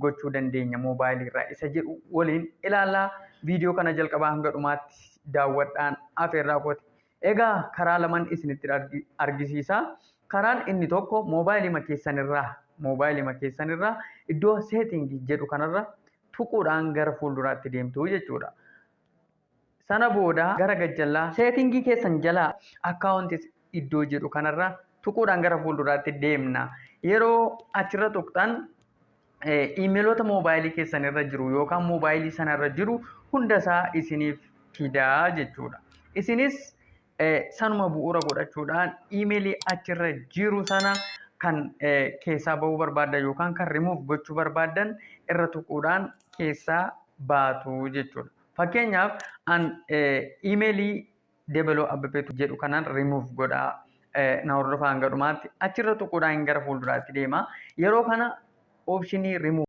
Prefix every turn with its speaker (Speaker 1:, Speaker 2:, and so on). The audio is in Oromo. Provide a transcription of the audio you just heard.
Speaker 1: gochuu dandeenya moobaayilii irraa isa jedhu waliin ilaallaa. Viidiyoo kana jalqabaa hanga dhumaatti daawwadhaan afeerraa kooti. Egaa karaa lamaan isinitti argisiisa. Karaan inni tokko moobaayilii keessanirraa iddoo seetingii jedhu kanarra tuquudhaan gara fuulduraatti deemtu jechuudha. Sana booda gara gajjallaa seetingii keessan jalaa akkaawuntis iddoo jedhu kanarra tuquudhaan gara fuulduraatti deemna. Yeroo achirra tuqxan iimeelota moobaayilii keessanirra jiru yookaan moobaayilii sanarra jiru hundasaa isiniif fidaa jechuudha. Isinis sanuma bu'uura godhachuudhaan iimeelii achirra jiru sana kan keessaa bahuu barbaaddan yookaan kan rimuuf gochuu barbaaddan irra tuquudhaan keessaa baatu jechuudha. Fakkeenyaaf an iimeelii Debaloo Abbebeetu jedhu kanaan rimuuf godhaa na hordofaa hanga dhumaatti achirra tuquudhaan gara fuulduraatti deema. Yeroo kana optionii rimuuf